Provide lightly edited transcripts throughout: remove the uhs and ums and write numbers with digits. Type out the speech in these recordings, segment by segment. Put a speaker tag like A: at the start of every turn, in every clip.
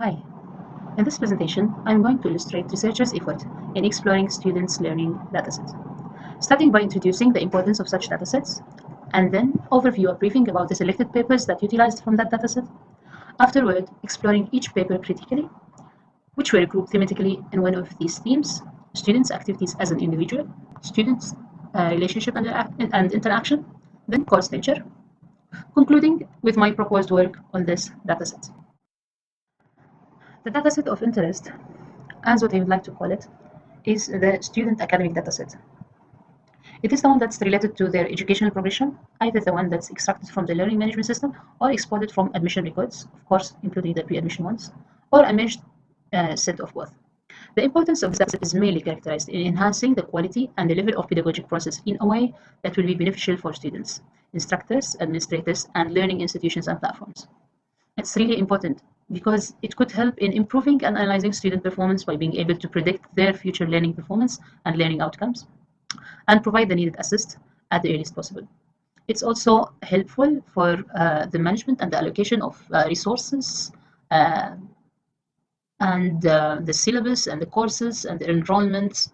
A: Hi. In this presentation, I'm going to illustrate researchers' effort in exploring students' learning datasets, starting by introducing the importance of such datasets, and then overview a briefing about the selected papers that utilized from that dataset. Afterward, exploring each paper critically, which were grouped thematically in one of these themes: students' activities as an individual, students' relationship and interaction, then course nature, concluding with my proposed work on this dataset. The dataset of interest, as what I would like to call it, is the student academic dataset. It is the one that's related to their educational progression, either the one that's extracted from the learning management system or exported from admission records, of course, including the pre-admission ones, or a meshed set of both. The importance of this dataset is mainly characterized in enhancing the quality and the level of pedagogic process in a way that will be beneficial for students, instructors, administrators, and learning institutions and platforms. It's really important because it could help in improving and analyzing student performance by being able to predict their future learning performance and learning outcomes and provide the needed assist at the earliest possible. It's also helpful for the management and the allocation of resources and the syllabus and the courses and the enrollments.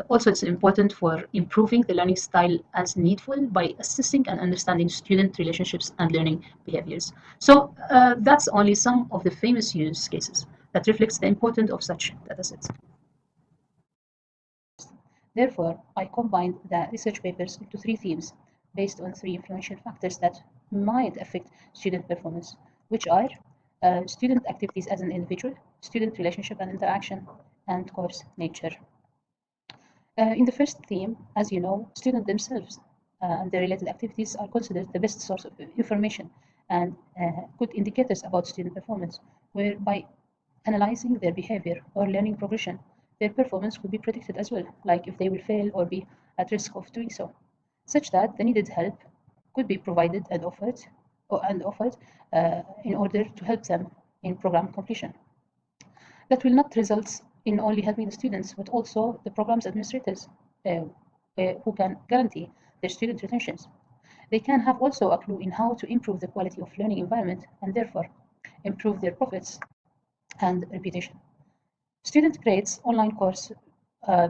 A: Also, it's important for improving the learning style as needful by assessing and understanding student relationships and learning behaviors. So that's only some of the famous use cases that reflects the importance of such datasets. Therefore, I combined the research papers into three themes based on three influential factors that might affect student performance, which are student activities as an individual, student relationship and interaction, and course nature. In the first theme, as you know, students themselves and their related activities are considered the best source of information and good indicators about student performance, where by analyzing their behavior or learning progression, their performance could be predicted as well, like if they will fail or be at risk of doing so, such that the needed help could be provided and offered in order to help them in program completion. That will not result in only helping the students, but also the program's administrators who can guarantee their student retentions. They can have also a clue in how to improve the quality of learning environment and therefore improve their profits and reputation. Student grades, online course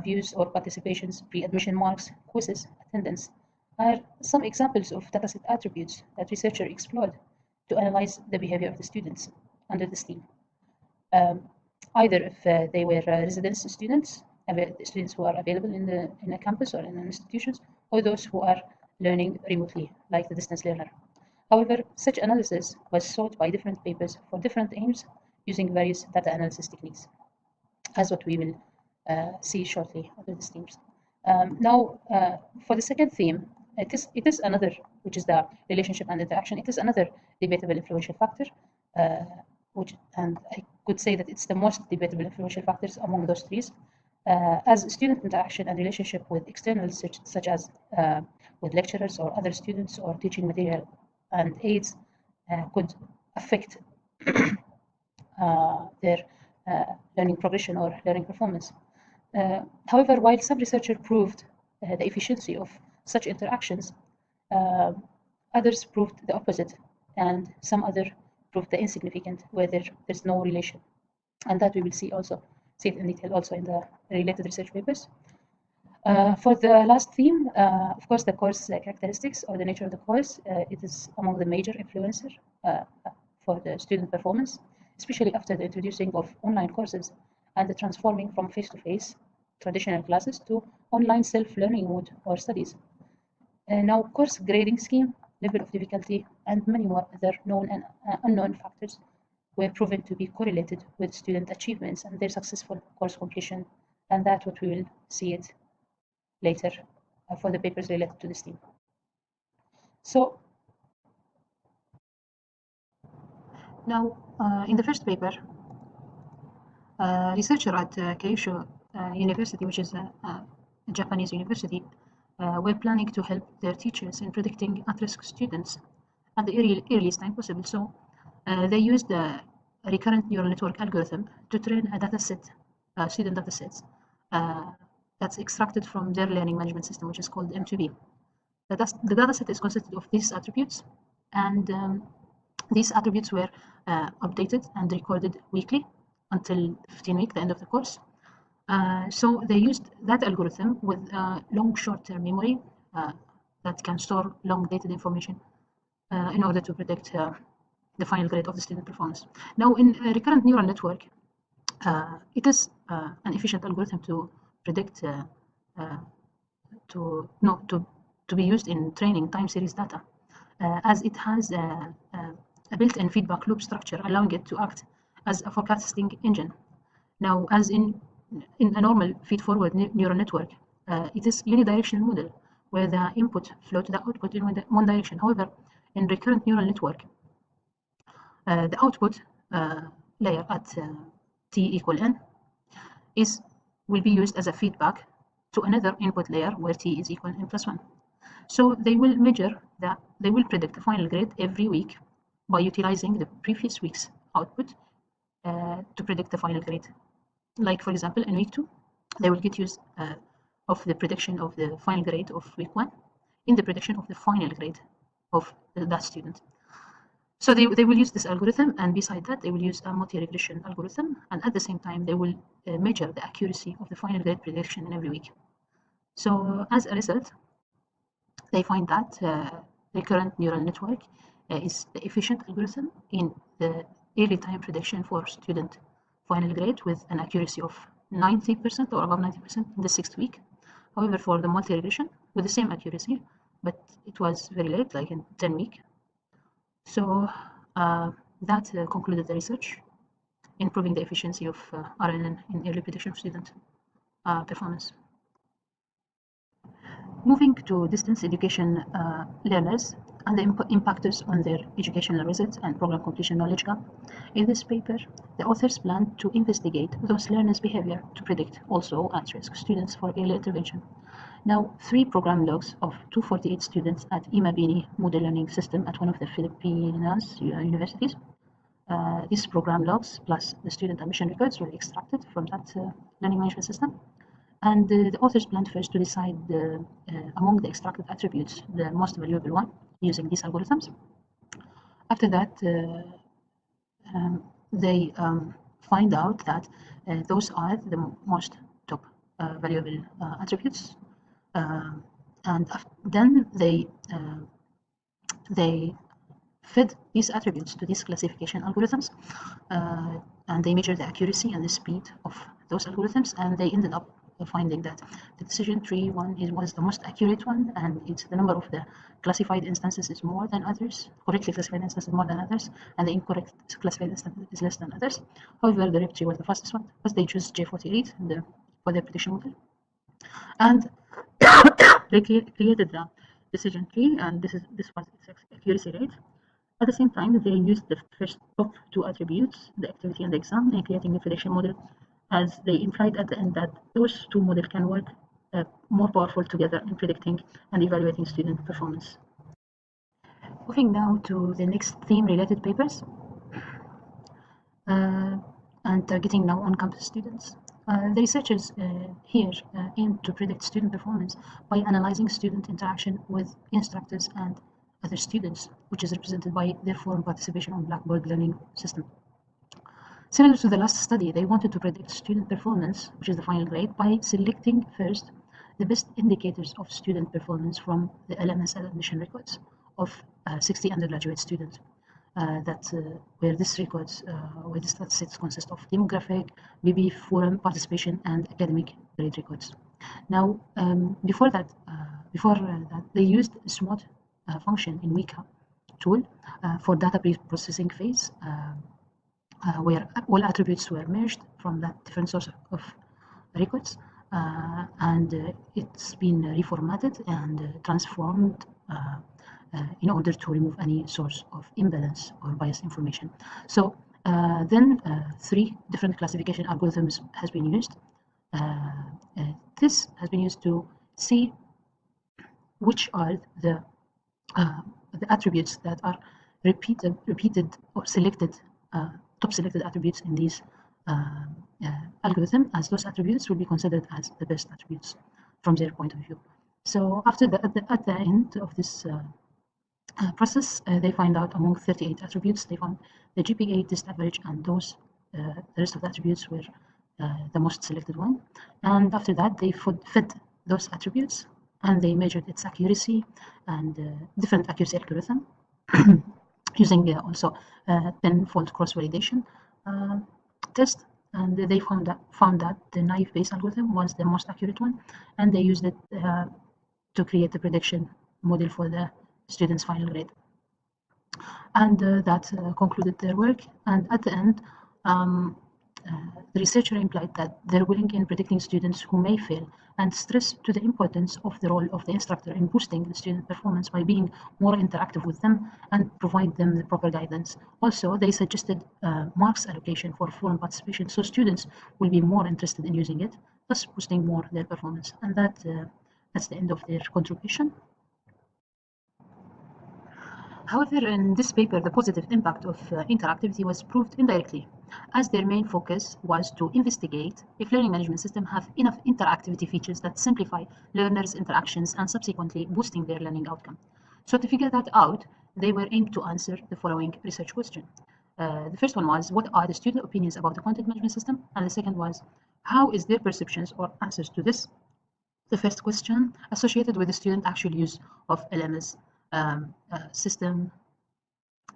A: views or participations, pre-admission marks, quizzes, attendance are some examples of dataset attributes that researchers explored to analyze the behavior of the students under this theme. Either if they were residence students, students who are available in a campus or in institutions, or those who are learning remotely, like the distance learner. However, such analysis was sought by different papers for different aims using various data analysis techniques, as what we will see shortly under these themes. Now, for the second theme, it is another, which is the relationship and interaction. It is another debatable influential factor, and I could say that it's the most debatable influential factors among those three, as student interaction and relationship with externals such as with lecturers or other students or teaching material and aids could affect their learning progression or learning performance. However, while some researchers proved the efficiency of such interactions, others proved the opposite, and some other proved the insignificant, where there's no relation. And that we will see it in detail also in the related research papers. For the last theme, of course, the course characteristics or the nature of the course, it is among the major influencer for the student performance, especially after the introducing of online courses and the transforming from face-to-face traditional classes to online self-learning mode or studies. Now, course grading scheme, level of difficulty, and many more other known and unknown factors were proven to be correlated with student achievements and their successful course completion, and that's what we will see it later for the papers related to this theme. So, now, in the first paper, researcher at Kyushu University, which is a Japanese university, were planning to help their teachers in predicting at-risk students at the earliest time possible. So they used a recurrent neural network algorithm to train a dataset, student datasets, that's extracted from their learning management system, which is called M2B. The dataset is consisted of these attributes, and These attributes were updated and recorded weekly until 15 week, the end of the course. So they used that algorithm with long short-term memory that can store long dated information in order to predict the final grade of the student performance. Now, in a recurrent neural network, it is an efficient algorithm to predict to be used in training time series data, as it has a built-in feedback loop structure, allowing it to act as a forecasting engine. Now, as in a normal feed-forward neural network, it is unidirectional model where the input flow to the output in one direction. However, in recurrent neural network, the output layer at t equal n will be used as a feedback to another input layer where t is equal n plus 1. So they will predict the final grade every week by utilizing the previous week's output to predict the final grade. Like, for example, in week 2, they will get use of the prediction of the final grade of week 1 in the prediction of the final grade of that student. So they will use this algorithm, and beside that, they will use a multi-regression algorithm, and at the same time, they will measure the accuracy of the final grade prediction in every week. So as a result, they find that recurrent neural network is the efficient algorithm in the early time prediction for student final grade with an accuracy of 90% or above 90% in the 6th week. However, for the multi-regression, with the same accuracy, but it was very late, like in 10 week. So that concluded the research, improving the efficiency of RNN in early prediction of student performance. Moving to distance education learners and the impactors on their educational results and program completion knowledge gap. In this paper, the authors plan to investigate those learners' behavior to predict also at-risk students for early intervention. Now, 3 program logs of 248 students at Imabini Model Learning System at one of the Filipinas universities. These program logs plus the student admission records were extracted from that learning management system. And the authors planned first to decide among the extracted attributes the most valuable one using these algorithms. After that, they find out that those are the most top valuable attributes, and then they fed these attributes to these classification algorithms, and they measured the accuracy and the speed of those algorithms, and they ended up finding that the decision tree one was the most accurate one, and it's the number of the classified instances is more than others, correctly classified instances more than others, and the incorrect classified instance is less than others. However, the RIP tree was the fastest one because they chose J48 for their prediction model, and they created the decision tree, and this was its accuracy rate. At the same time, they used the first top 2 attributes, the activity and the exam, in creating the prediction model, as they implied at the end that those 2 models can work more powerful together in predicting and evaluating student performance. Moving now to the next theme-related papers, and targeting now on-campus students. The researchers here aim to predict student performance by analyzing student interaction with instructors and other students, which is represented by their forum participation on Blackboard learning system. Similar to the last study, they wanted to predict student performance, which is the final grade, by selecting first the best indicators of student performance from the LMS admission records of 60 undergraduate students. Where these records, where the statistics consist of demographic, BB forum participation, and academic grade records. Now, before that, they used a SWOT function in Weka tool for data pre-processing phase, where all attributes were merged from that different source of records, and it's been reformatted and transformed in order to remove any source of imbalance or biased information. So then 3 different classification algorithms has been used. This has been used to see which are the attributes that are repeated or selected, top selected attributes in these algorithm, as those attributes will be considered as the best attributes from their point of view. So after at the end of this process, they find out among 38 attributes, they found the GPA test average, and those the rest of the attributes were the most selected one. And after that, they fed those attributes and they measured its accuracy and different accuracy algorithm using also 10-fold cross-validation test. And they found that the naive Bayes algorithm was the most accurate one, and they used it to create the prediction model for the students' final grade. And that concluded their work. And at the end, the researcher implied that they're willing in predicting students who may fail and stressed to the importance of the role of the instructor in boosting the student performance by being more interactive with them and provide them the proper guidance. Also, they suggested marks allocation for forum participation so students will be more interested in using it, thus boosting more their performance. And that's the end of their contribution. However, in this paper, the positive impact of interactivity was proved indirectly, as their main focus was to investigate if learning management systems have enough interactivity features that simplify learners' interactions and subsequently boosting their learning outcome. So to figure that out, they were aimed to answer the following research question. The first one was, what are the student opinions about the content management system? And the second was, how is their perceptions or answers to this, the first question, associated with the student actual use of LMS system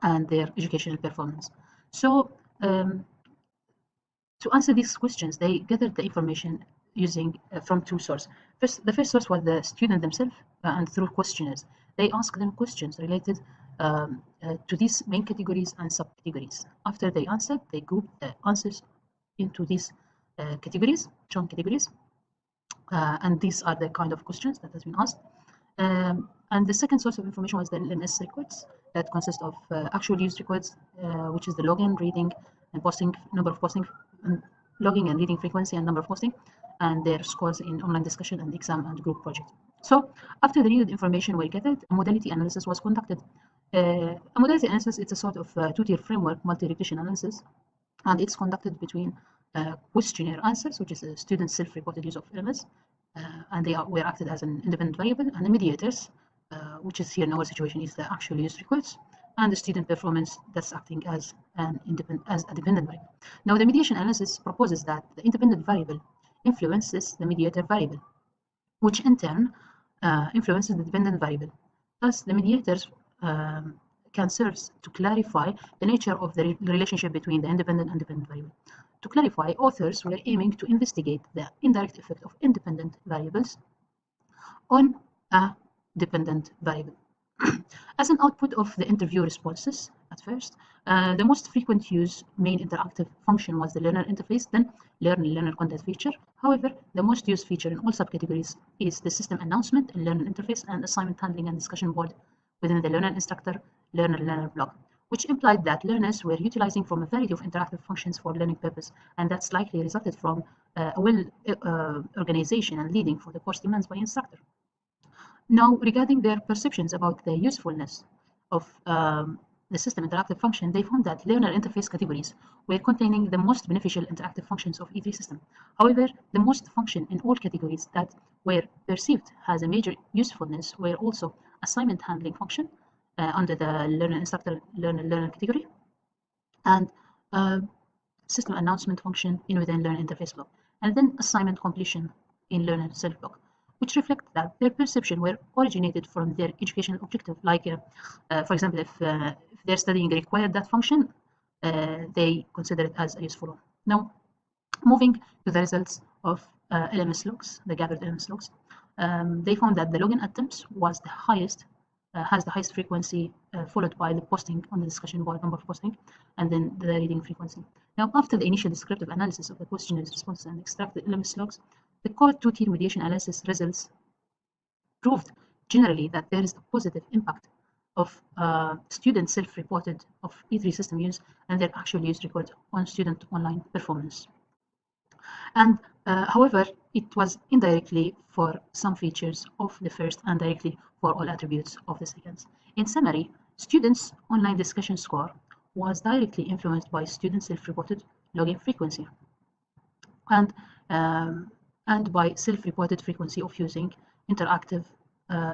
A: and their educational performance. So to answer these questions, they gathered the information using from two sources. The first source was the student themselves, and through questionnaires. They asked them questions related to these main categories and subcategories. After they answered, they grouped the answers into these categories, shown categories. And these are the kind of questions that has been asked. And the second source of information was the LMS records that consist of actual use records, which is the login, reading, and posting, number of posting, and logging and reading frequency and number of posting, and their scores in online discussion and exam and group project. So after the needed information were gathered, a modality analysis was conducted. A modality analysis, it's a sort of two-tier framework, multi-regression analysis, and it's conducted between questionnaire answers, which is a student's self-reported use of LMS, and they were acted as an independent variable, and the mediators, which is here in our situation is the actual use records, and the student performance that's acting as a dependent variable. Now the mediation analysis proposes that the independent variable influences the mediator variable, which in turn influences the dependent variable. Thus, the mediators can serve to clarify the nature of the relationship between the independent and dependent variable. To clarify, authors were aiming to investigate the indirect effect of independent variables on a dependent variable. As an output of the interview responses, at first, the most frequent used main interactive function was the learner interface, then learner content feature. However, the most used feature in all subcategories is the system announcement and learner interface and assignment handling and discussion board within the learner instructor learner block, which implied that learners were utilizing from a variety of interactive functions for learning purpose, and that's likely resulted from a well organization and leading for the course demands by instructor. Now, regarding their perceptions about the usefulness of the system interactive function, they found that learner interface categories were containing the most beneficial interactive functions of E3 system. However, the most function in all categories that were perceived as a major usefulness were also assignment handling function under the learner instructor learner category, and system announcement function in within learner interface block, and then assignment completion in learner self block, which reflect that their perception were originated from their educational objective. Like, for example, if their studying required that function, they consider it as a useful one. Now, moving to the results of LMS logs, the gathered LMS logs, they found that the login attempts was the highest, has the highest frequency, followed by the posting on the discussion board, number of posting, and then the reading frequency. Now, after the initial descriptive analysis of the questionnaires responses and extracted LMS logs, the core two-tier mediation analysis results proved generally that there is a positive impact of student self-reported of E3 system use and their actual use record on student online performance. And however, it was indirectly for some features of the first and directly for all attributes of the second. In summary, students' online discussion score was directly influenced by student self-reported login frequency and by self-reported frequency of using interactive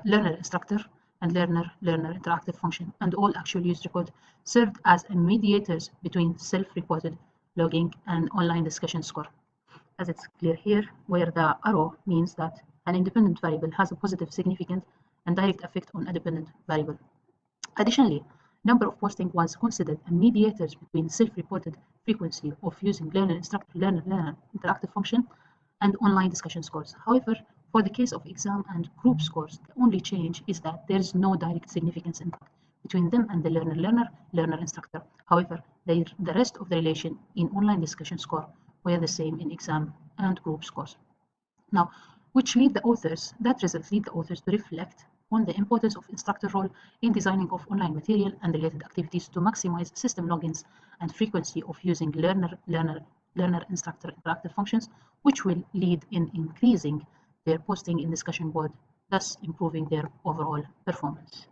A: learner instructor and learner interactive function, and all actual user code served as mediators between self-reported logging and online discussion score. As it's clear here, where the arrow means that an independent variable has a positive, significant, and direct effect on a dependent variable. Additionally, number of posting was considered a mediators between self-reported frequency of using learner interactive function and online discussion scores. However, for the case of exam and group scores, the only change is that there is no direct significance impact between them and the learner instructor. However, the rest of the relation in online discussion score were the same in exam and group scores. Now, which that results lead the authors to reflect on the importance of instructor role in designing of online material and related activities to maximize system logins and frequency of using learner-instructor interactive functions, which will lead in increasing their posting in discussion board, thus improving their overall performance.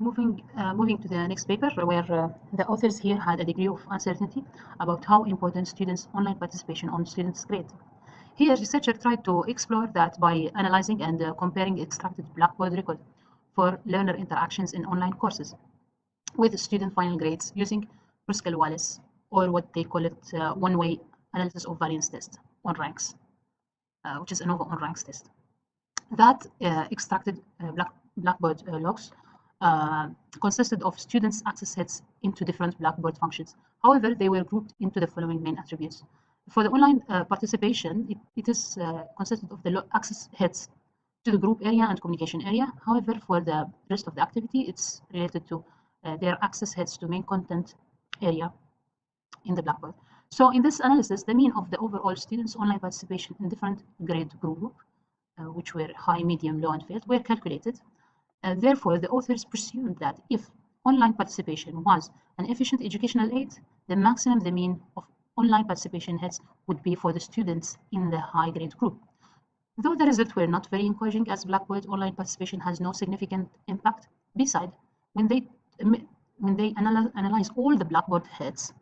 A: Moving to the next paper, where the authors here had a degree of uncertainty about how important students' online participation on students' grade. Here, researchers tried to explore that by analyzing and comparing extracted Blackboard record for learner interactions in online courses with student final grades using Ruskell-Wallace, or what they call it one-way analysis of variance test on ranks, which is ANOVA on ranks test. That extracted Blackboard logs consisted of students' access heads into different Blackboard functions. However, they were grouped into the following main attributes. For the online participation, it is consisted of the access heads to the group area and communication area. However, for the rest of the activity, it's related to their access heads to main content area in the Blackboard. So in this analysis, the mean of the overall students' online participation in different grade group, which were high, medium, low, and failed, were calculated. Therefore, the authors presumed that if online participation was an efficient educational aid, the maximum the mean of online participation heads would be for the students in the high grade group. Though the results were not very encouraging, as Blackboard online participation has no significant impact, besides, when they analyze all the Blackboard heads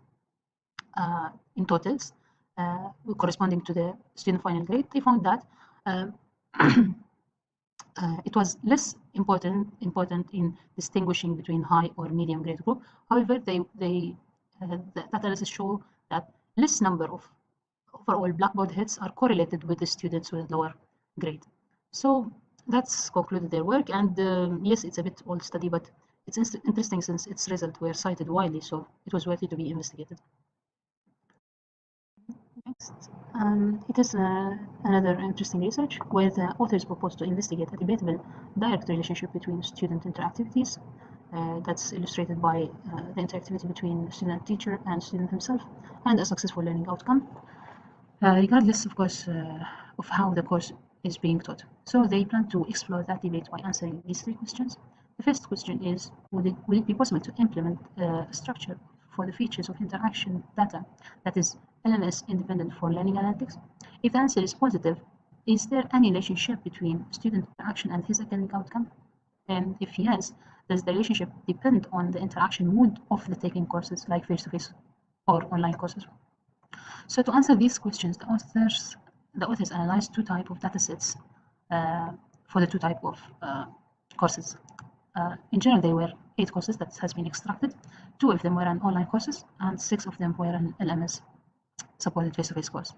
A: in totals corresponding to the student final grade, they found that it was less important in distinguishing between high or medium grade group. However, the analysis show that less number of overall Blackboard hits are correlated with the students with lower grade. So that's concluded their work, and yes, it's a bit old study, but it's interesting since its results were cited widely, so it was worthy to be investigated. Next, it is another interesting research where the authors propose to investigate a debatable direct relationship between student interactivities. That's illustrated by the interactivity between student and teacher and student himself, and a successful learning outcome, regardless, of course, of how the course is being taught. So they plan to explore that debate by answering these three questions. The first question is, would it be possible to implement a structure for the features of interaction data that is LMS independent for learning analytics? If the answer is positive, is there any relationship between student interaction and his academic outcome? And if yes, does the relationship depend on the interaction mode of the taking courses, like face-to-face or online courses? So to answer these questions, the authors analyzed two types of datasets for the two types of courses. In general, there were 8 courses that has been extracted. 2 of them were online courses, and 6 of them were an LMS supported face-to-face course.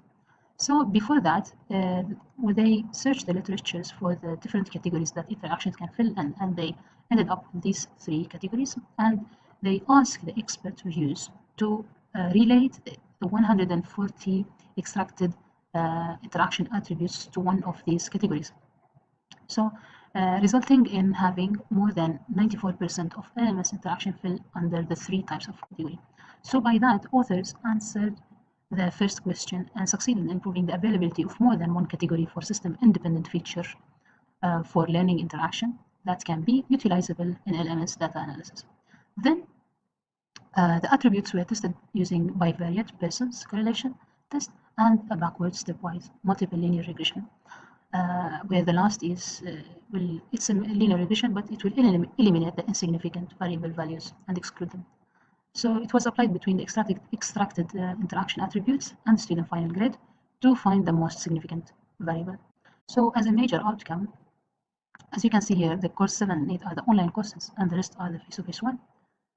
A: So before that, they searched the literatures for the different categories that interactions can fill, and they ended up with these 3 categories, and they asked the expert reviews to relate the 140 extracted interaction attributes to one of these categories. So resulting in having more than 94% of LMS interaction fill under the 3 types of category. So by that, authors answered the first question and succeeded in improving the availability of more than one category for system-independent feature for learning interaction that can be utilizable in LMS data analysis. Then the attributes were tested using bivariate Pearson's correlation test and a backward stepwise multiple linear regression, where the last is, it's a linear regression, but it will eliminate the insignificant variable values and exclude them. So it was applied between the extracted interaction attributes and student final grade to find the most significant variable. So as a major outcome, As you can see here, the course 7 and 8 are the online courses, and the rest are the face-to-face one.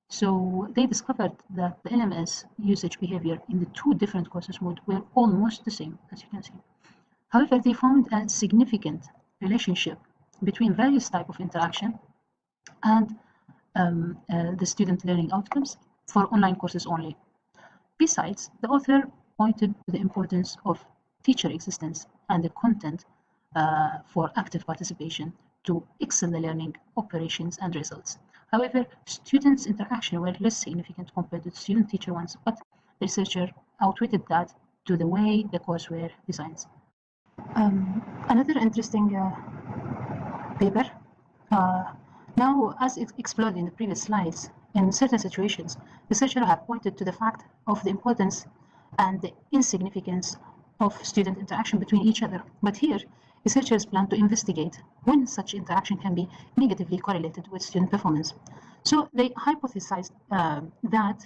A: So they discovered that the LMS usage behavior in the two different courses mode were almost the same, as you can see. However, they found a significant relationship between various types of interaction and the student learning outcomes for online courses only. Besides, the author pointed to the importance of teacher existence and the content for active participation to excel the learning operations and results. However, students' interaction were less significant compared to student-teacher ones, but the researcher outweighted that to the way the course were designed. Another interesting paper. Now, as explored in the previous slides, in certain situations, researchers have pointed to the fact of the importance and the insignificance of student interaction between each other. But here, researchers plan to investigate when such interaction can be negatively correlated with student performance. So they hypothesized that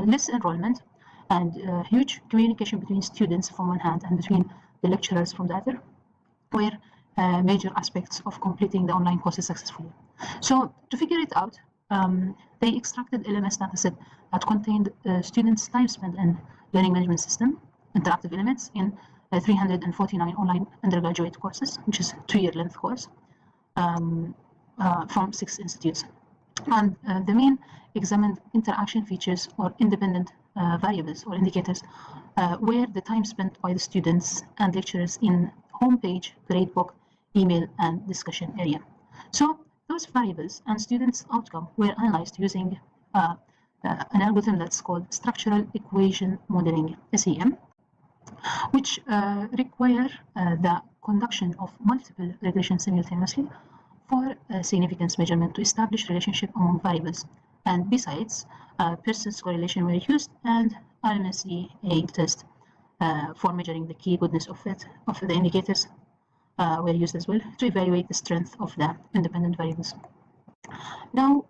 A: less enrollment and huge communication between students from one hand and between the lecturers from the other were major aspects of completing the online courses successfully. So to figure it out, they extracted LMS dataset that contained students' time spent in learning management system, interactive elements in 349 online undergraduate courses, which is a 2-year length course, from 6 institutes. And the main examined interaction features or independent variables or indicators were the time spent by the students and lecturers in homepage, gradebook, email, and discussion area. So those variables and students' outcome were analyzed using an algorithm that's called structural equation modeling, SEM, which require the conduction of multiple regressions simultaneously for significance measurement to establish relationship among variables. And besides, Pearson's correlation were used and RMSE test for measuring the key goodness of the indicators were used as well to evaluate the strength of the independent variables. Now,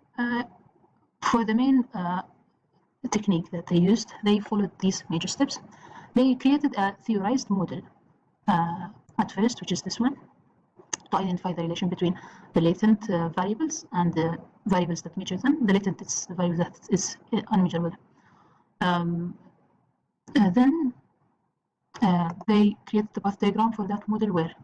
A: for the main technique that they used, they followed these major steps. They created a theorized model at first, which is this one, to identify the relation between the latent variables and the variables that measure them. The latent is the variable that is unmeasurable. Then they created the path diagram for that model where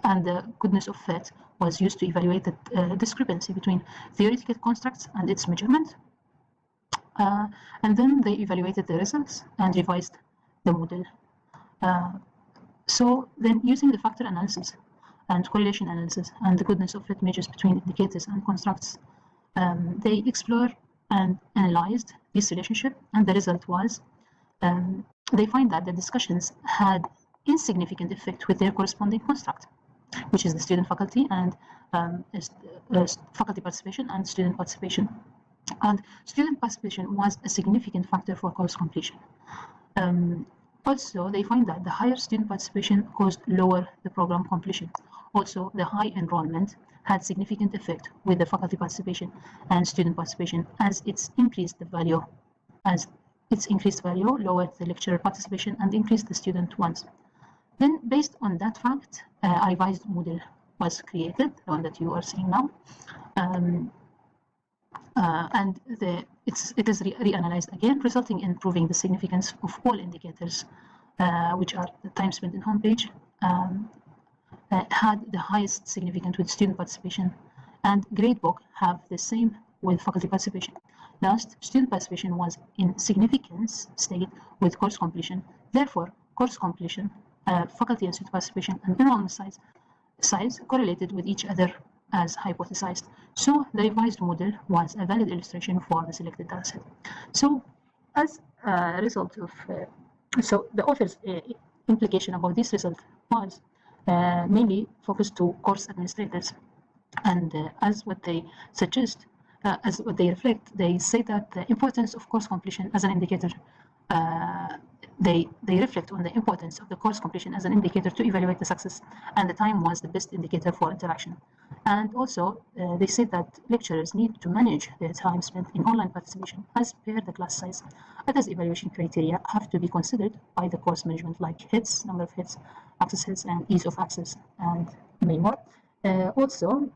A: and the goodness of fit was used to evaluate the discrepancy between theoretical constructs and its measurement. And then they evaluated the results and revised the model. So then using the factor analysis and correlation analysis and the goodness of fit measures between indicators and constructs, they explored and analyzed this relationship, and the result was they find that the discussions had insignificant effect with their corresponding construct, which is the student faculty and faculty participation and student participation. And student participation was a significant factor for course completion. Also, they find that the higher student participation caused lower the program completion. Also, the high enrollment had significant effect with the faculty participation and student participation as its increased value, lowered the lecturer participation and increased the student ones. Then, based on that fact, a revised model was created, the one that you are seeing now, and it is reanalyzed again, resulting in proving the significance of all indicators, which are the time spent in homepage, had the highest significance with student participation, and gradebook have the same with faculty participation. Last, student participation was in significance state with course completion. Therefore, course completion, faculty and student participation, and enrollment size correlated with each other as hypothesized. So the revised model was a valid illustration for the selected dataset. So as a result of, so the author's implication about this result was mainly focused to course administrators. And as what they suggest, as what they reflect, they say that the importance of course completion as an indicator they reflect on the importance of the course completion as an indicator to evaluate the success, and the time was the best indicator for interaction. And also, they said that lecturers need to manage their time spent in online participation as per the class size. Others evaluation criteria have to be considered by the course management, like hits, number of hits, access hits, and ease of access, and many more. Also,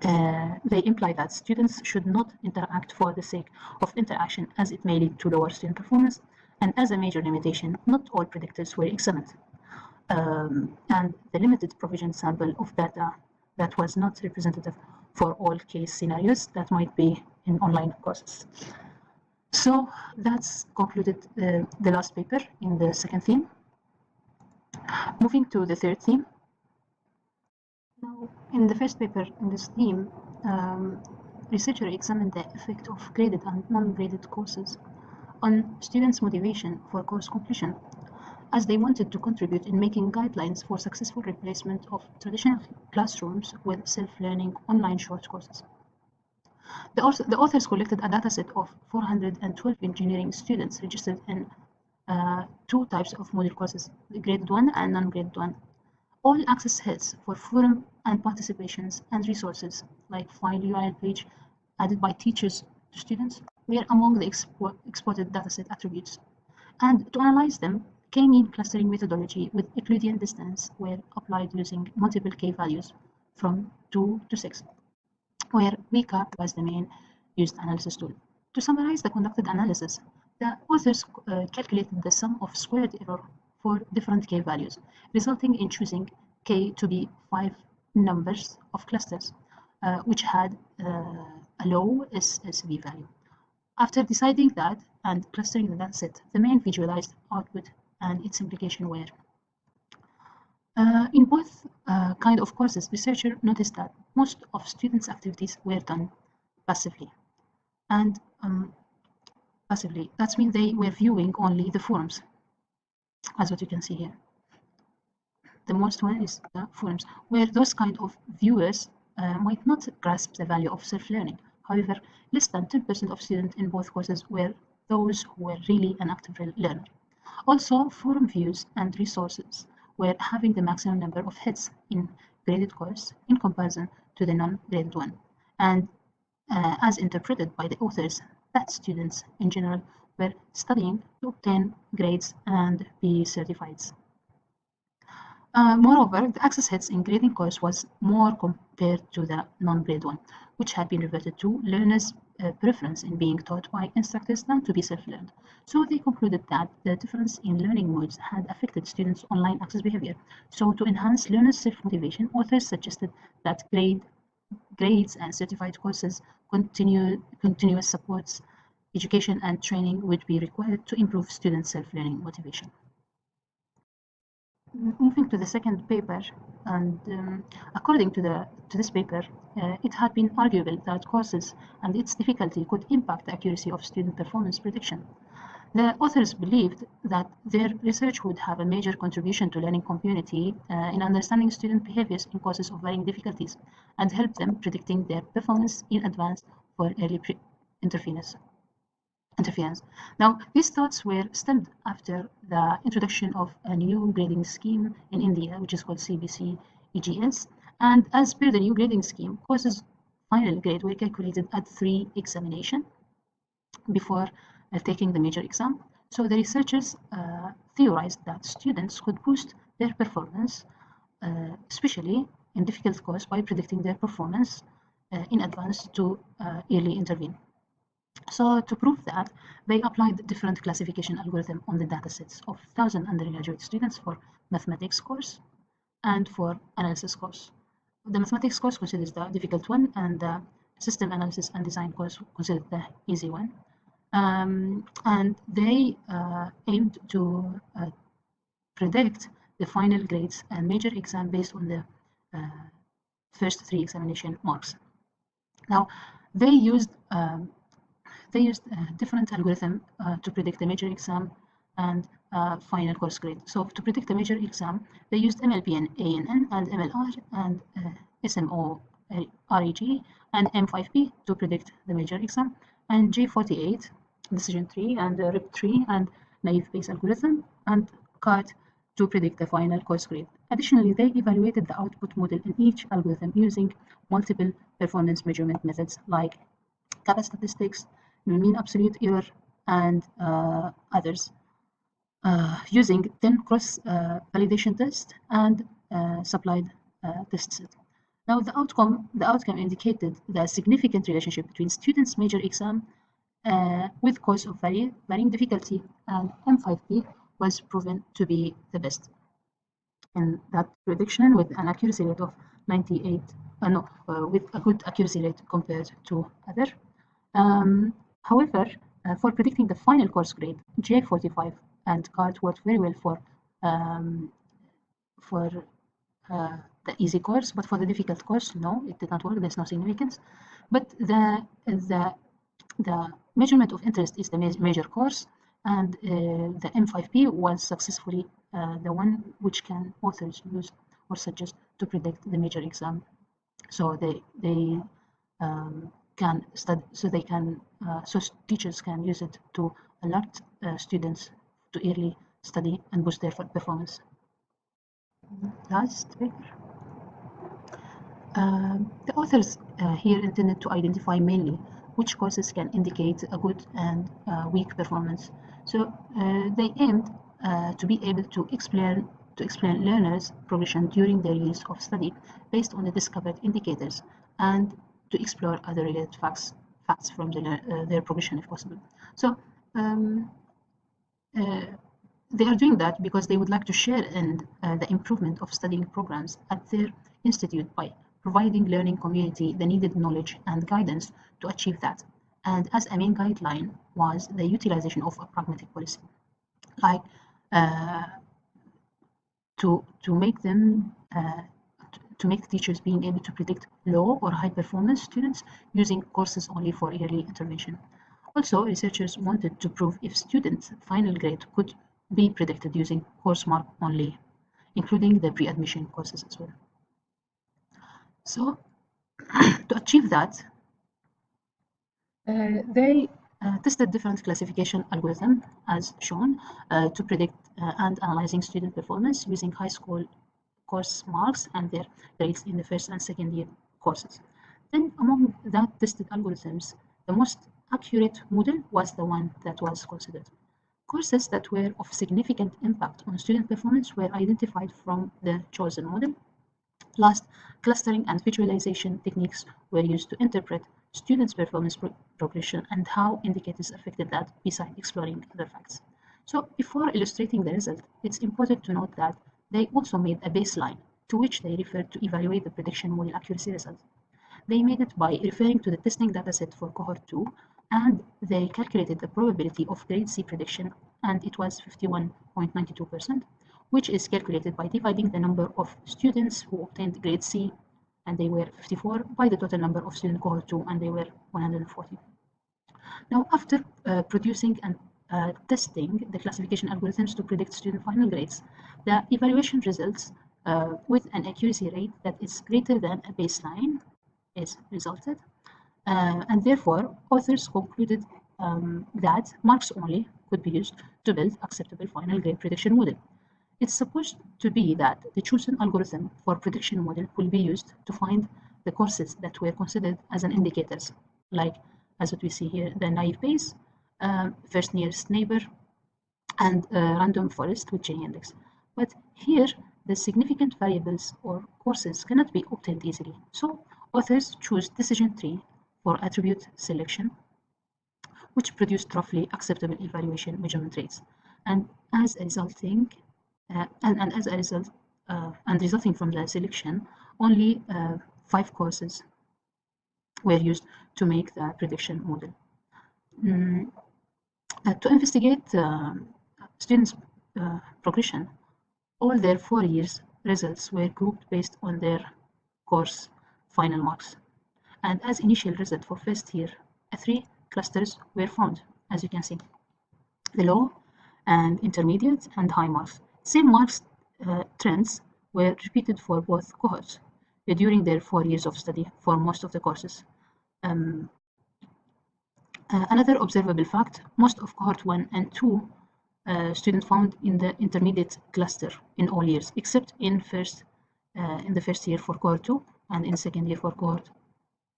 A: they imply that students should not interact for the sake of interaction, as it may lead to lower student performance, and as a major limitation, not all predictors were examined. And the limited provision sample of data that was not representative for all case scenarios that might be in online courses. So that's concluded the last paper in the second theme. Moving to the third theme. Now, in the first paper in this theme, researcher examined the effect of graded and non-graded courses on students' motivation for course completion, as they wanted to contribute in making guidelines for successful replacement of traditional classrooms with self-learning online short courses. The authors collected a dataset of 412 engineering students registered in two types of module courses, the graded one and non-graded one. All access hits for forum and participations and resources, like file URL page added by teachers to students, were among the exported dataset attributes. And to analyze them, K-mean clustering methodology with Euclidean distance were applied using multiple K values from 2 to 6, where Weka was the main used analysis tool. To summarize the conducted analysis, the authors calculated the sum of squared error for different K values, resulting in choosing K to be 5 numbers of clusters, which had a low SSV value. After deciding that and clustering the dataset, the main visualized output and its implication were in both kind of courses, researcher noticed that most of students' activities were done passively. And passively, that means they were viewing only the forums, as what you can see here. The most one is the forums, where those kind of viewers might not grasp the value of self-learning. However, less than 10% of students in both courses were those who were really an active learner. Also, forum views and resources were having the maximum number of hits in graded course in comparison to the non-graded one, and as interpreted by the authors, that students in general were studying to obtain grades and be certified. Moreover, the access hits in grading course was more compared to the non-grade one, which had been reverted to learners' preference in being taught by instructors than to be self-learned. So they concluded that the difference in learning modes had affected students' online access behavior. So to enhance learners' self-motivation, authors suggested that grades and certified courses continuous supports, education and training would be required to improve students' self-learning motivation. Moving to the second paper, and according to this paper, it had been arguable that courses and its difficulty could impact the accuracy of student performance prediction. The authors believed that their research would have a major contribution to learning community in understanding student behaviors in courses of varying difficulties and help them predicting their performance in advance for early interference. Now, these thoughts were stemmed after the introduction of a new grading scheme in India, which is called CBC EGS. And as per the new grading scheme, courses' final grade were calculated at 3 examinations before taking the major exam. So the researchers theorized that students could boost their performance, especially in difficult course, by predicting their performance in advance to early intervene. So to prove that, they applied different classification algorithm on the datasets of 1,000 undergraduate students for mathematics course and for analysis course. The mathematics course considers the difficult one, and the system analysis and design course considered the easy one. And they aimed to predict the final grades and major exam based on the first 3 examination marks. Now, they used different algorithm to predict the major exam and final course grade. So to predict the major exam, they used MLPN, ANN, and MLR, and SMO, REG, and M5P to predict the major exam, and J48, decision tree, and RIP tree, and naive Bayes algorithm, and CART to predict the final course grade. Additionally, they evaluated the output model in each algorithm using multiple performance measurement methods like kappa statistics, mean absolute error, and others, using 10 cross validation tests and supplied test set. Now, the outcome indicated the significant relationship between students' major exam with course of varying difficulty, and M5P was proven to be the best in that prediction with an accuracy rate of 98, with a good accuracy rate compared to other. However, for predicting the final course grade, J45 and CART worked very well for the easy course, but for the difficult course, no, it did not work. There's no significance. But the measurement of interest is the major course, and the M5P was successfully the one which can authors use or suggest to predict the major exam. So they can study, so they can, so teachers can use it to alert students to early study and boost their performance. Last paper. The authors here intended to identify mainly which courses can indicate a good and weak performance. So they aimed to be able to explain learners' progression during their years of study based on the discovered indicators, and to explore other related facts from their progression if possible. So they are doing that because they would like to share in the improvement of studying programs at their institute by providing learning community the needed knowledge and guidance to achieve that. And as a main guideline was the utilization of a pragmatic policy, like to make them to make teachers being able to predict low or high performance students using courses only for early intervention. Also, researchers wanted to prove if students' final grade could be predicted using course mark only, including the pre-admission courses as well. So, to achieve that, they tested different classification algorithms as shown to predict and analyzing student performance using high school course marks and their grades in the first and second year courses. Then among that tested algorithms, the most accurate model was the one that was considered. Courses that were of significant impact on student performance were identified from the chosen model. Last, clustering and visualization techniques were used to interpret students' performance progression and how indicators affected that, besides exploring other facts. So before illustrating the result, it's important to note that they also made a baseline to which they referred to evaluate the prediction model accuracy result. They made it by referring to the testing dataset for cohort 2, and they calculated the probability of grade C prediction, and it was 51.92%, which is calculated by dividing the number of students who obtained grade C, and they were 54, by the total number of students cohort 2, and they were 140. Now, after producing and testing the classification algorithms to predict student final grades, the evaluation results with an accuracy rate that is greater than a baseline is resulted, and therefore authors concluded that marks only could be used to build acceptable final grade prediction model. It's supposed to be that the chosen algorithm for prediction model will be used to find the courses that were considered as an indicators, like as what we see here, the naive Bayes, first nearest neighbor, and random forest with J-index. But here, the significant variables or courses cannot be obtained easily. So authors choose decision tree for attribute selection, which produced roughly acceptable evaluation measurement rates. And as a resulting, resulting from the selection, only 5 courses were used to make the prediction model. To investigate students' progression, all their 4 years results were grouped based on their course final marks. And as initial result for first year, 3 clusters were formed, as you can see. The low and intermediate and high marks. Same marks trends were repeated for both cohorts during their 4 years of study for most of the courses. Another observable fact, most of cohort 1 and 2 students found in the intermediate cluster in all years, except in the first year for cohort 2 and in second year for cohort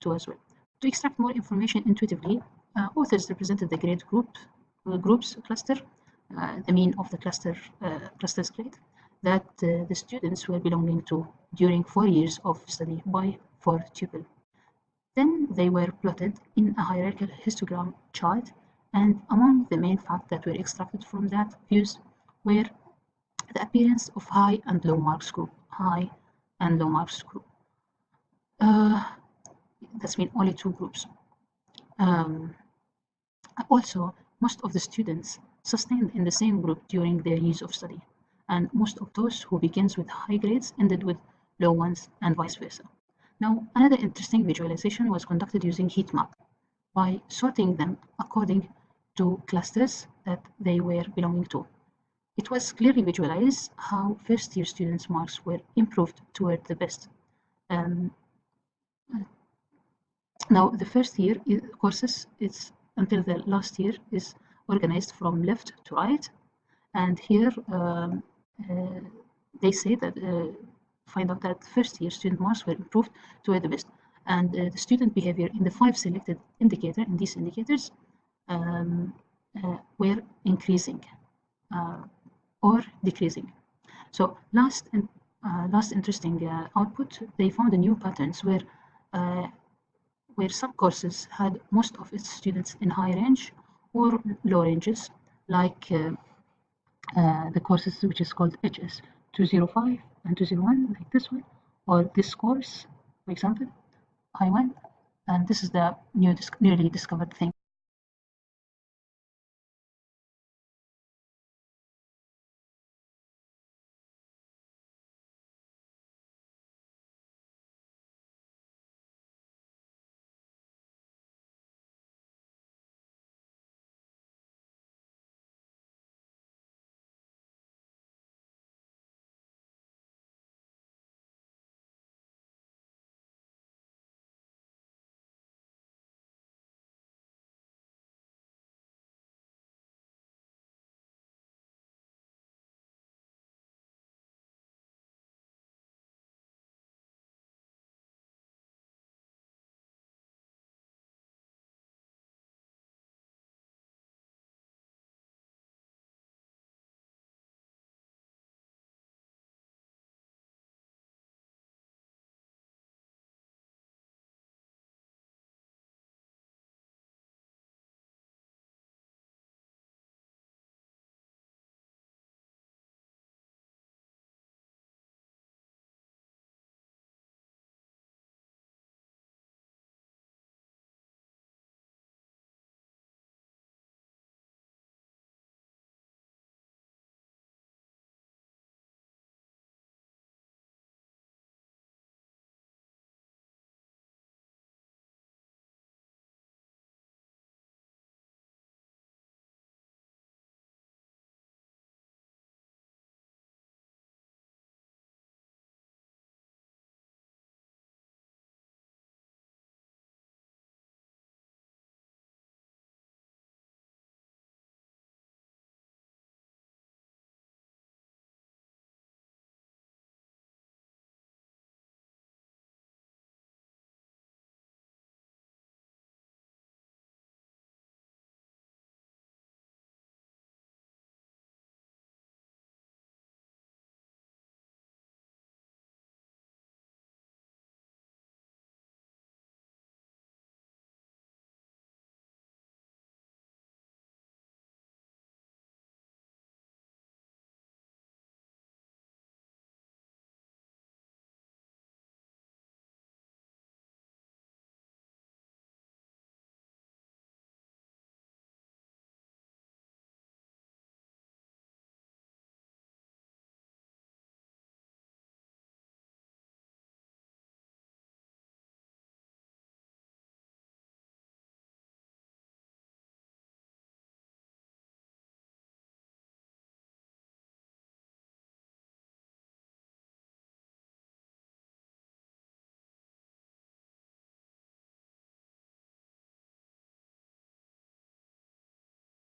A: 2 as well. To extract more information intuitively, authors represented the grade groups cluster, the mean of the cluster's grade that the students were belonging to during 4 years of study by 4 tuple. Then they were plotted in a hierarchical histogram chart, and among the main facts that were extracted from that views were the appearance of high and low marks group. That's mean only 2 groups. Also, most of the students sustained in the same group during their years of study, and most of those who begins with high grades ended with low ones, and vice versa. Now, another interesting visualization was conducted using heat map by sorting them according to clusters that they were belonging to. It was clearly visualized how first year students' marks were improved toward the best. Now, the first year courses is until the last year is organized from left to right, and here they say that find out that first year student marks were improved toward the best, and the student behavior in the 5 selected these indicators were increasing or decreasing. So last interesting output, they found a new patterns where some courses had most of its students in high range or low ranges, like the courses which is called HS 205 and 201, like this one, or this course, for example, high one, and this is the newly discovered thing.